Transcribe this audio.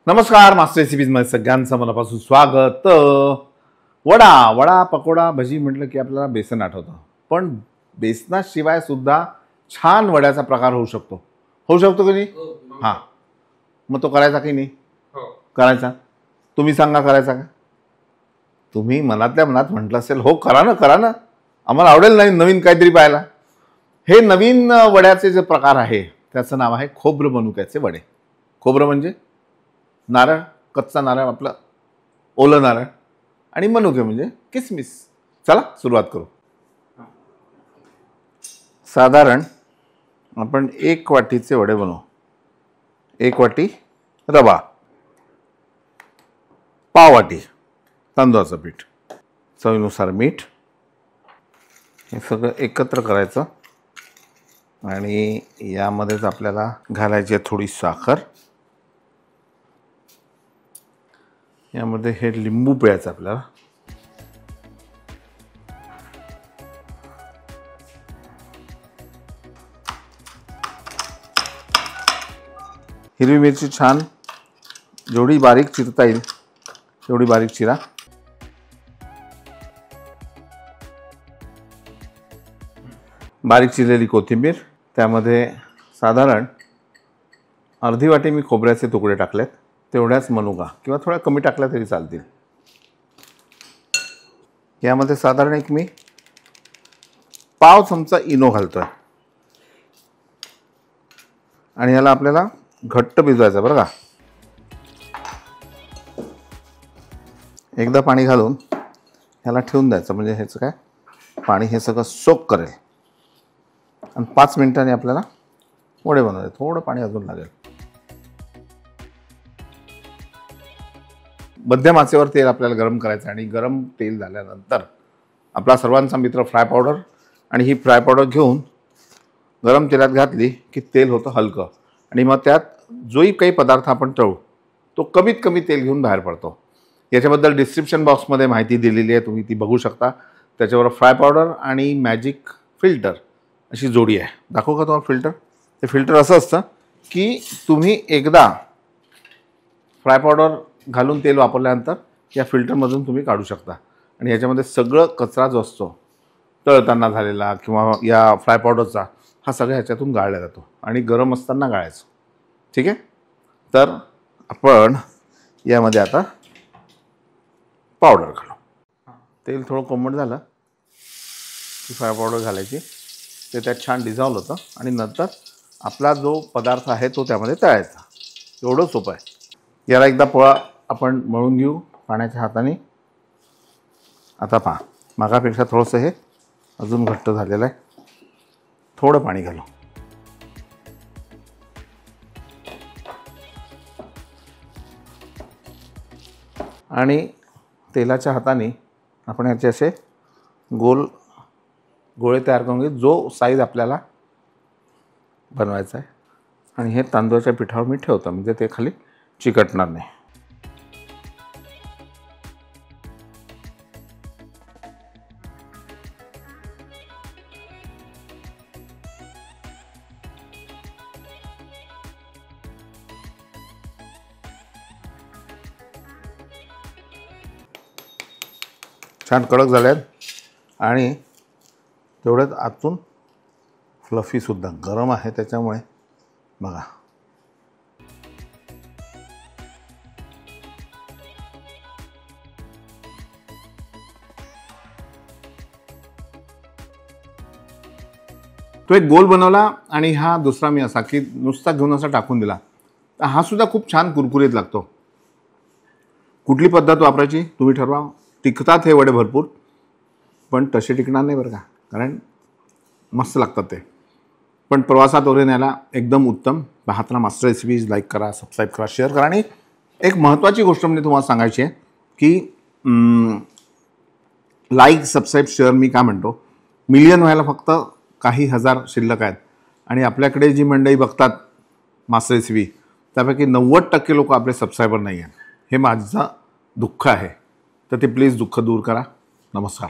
नमस्कार मास्टर रेसिपीजमध्ये सगळ्यांचं मनापासून स्वागत। वडा पकोडा भजी म्हटलं की आपल्याला बेसन आठवतं, पण बेसनाशिवाय सुद्धा छान वड्याचा प्रकार होऊ शकतो की नाही? हां, मग तो करायचा की नाही? करायचा। तुम्ही सांगा करायचा का? तुम्ही मनातल्या मनात म्हटलं असेल हो करा ना, आम्हाला आवडेल नाही नवीन काहीतरी पाहायला। हे नवीन वड्याचे जे प्रकार आहे त्याचं नाव आहे खोबरं मनुक्याचे वडे। खोबरं म्हणजे नारळ, कच्चा नारळ, आपलं ओलं नारळ, आणि मनुके म्हणजे किसमिस। चला सुरुवात करू। साधारण आपण 1 वाटीचे वडे बनवू। 1 वाटी रवा, पाव वाटी तांदूळाचं पीठ, चवीनुसार मीठ, हे सगळं एकत्र करायचं आणि यामध्येच आपल्याला घालायची आहे थोडी साखर। यामध्ये हे लिंबू पिळायचं आपल्याला। हिरवी मिरची छान जेवढी बारीक चिरता येईल तेवढी बारीक चिरा। बारीक चिरलेली कोथिंबीर, त्यामध्ये साधारण अर्धी वाटी मी खोबऱ्याचे तुकडे टाकलेत, तेवढ्याच मनुका किंवा थोड्या कमी टाकल्या तरी चालतील। यामध्ये साधारण एक मी पाव चमचा इनो घालतोय आणि याला आपल्याला घट्ट भिजवायचं बरं का। एकदा पाणी घालून ह्याला ठेवून द्यायचं, म्हणजे ह्याचं काय पाणी हे सगळं सोक करेल आणि 5 मिनिटांनी आपल्याला वडे बनवायचे। थोडं पाणी अजून लागेल। मध्यम आचेवर तेल आपल्याला गरम करायचं आणि गरम तेल झाल्यानंतर आपला सर्वांचा मित्र फ्राय पावडर, आणि ही फ्राय पावडर घेऊन गरम तेलात घातली की तेल होतं हलकं, आणि मग त्यात जोही काही पदार्थ आपण तळू तो कमीत कमी तेल घेऊन बाहेर पडतो। याच्याबद्दल डिस्क्रिप्शन बॉक्समध्ये माहिती दिलेली आहे, तुम्ही ती बघू शकता। त्याच्यावर फ्राय पावडर आणि मॅजिक फिल्टर अशी जोडी आहे। दाखवू का तुम्हाला फिल्टर? ते फिल्टर असं असतं की तुम्ही एकदा फ्राय पावडर घालून तेल वापरल्यानंतर या फिल्टरमधून तुम्ही काढू शकता, आणि याच्यामध्ये सगळं कचरा जो असतो तळताना झालेला किंवा या फ्राय पावडरचा, हा सगळं ह्याच्यातून गाळला जातो आणि गरम असताना गाळायचं। ठीक आहे, तर आपण यामध्ये आता पावडर घालू। तेल थोडं कोमट झालं की फ्राय पावडर घालायची, ते त्यात छान डिझॉल्व होतं आणि नंतर आपला जो पदार्थ आहे तो त्यामध्ये तळायचा। एवढं सोपं आहे। याला एकदा पोळा आपण मळून घेऊ पाण्याच्या हाताने। आता पहा, मागापेक्षा थोडंसं हे अजून घट्ट झालेलं आहे। थोडं पाणी घालू आणि तेलाच्या हाताने आपण याचे असे गोल गोळे तयार करून घेऊ, जो साईज आपल्याला बनवायचा आहे। आणि हे तांदूळाच्या पिठावर मी ठेवतो, म्हणजे ते खाली चिकटणार नाही। छान कडक झाल्यात आणि तेवढ्यात आतून फ्लफी सुद्धा गरम आहे, त्याच्यामुळे बघा। तो एक गोल बनवला आणि हा दुसरा मी असा की नुसता घेऊन असा टाकून दिला, तर हा सुद्धा खूप छान कुरकुरीत लागतो। कुठली पद्धत वापरायची तुम्ही ठरवा। टिकतात हे वडे भरपूर, पण तसे टिकणार नाही बरं का, कारण मस्त लागतात ते, पण प्रवासात वगैरे न्यायला एकदम उत्तम। पाहताना मास्टर रेसिपीज लाईक करा, सबस्क्राईब करा, शेअर करा। आणि एक महत्त्वाची गोष्ट म्हणजे तुम्हाला सांगायची आहे की लाईक, सबस्क्राईब, शेअर मी काय म्हणतो, मिलियन व्हायला फक्त काही हजार शिल्लक आहेत, आणि आपल्याकडे जी मंडळी बघतात मास्टर रेसिपी त्यापैकी 90% लोक आपले सबस्क्रायबर नाही आहेत। हे माझं दुःख आहे, तर ते प्लीज दुःख दूर करा। नमस्कार।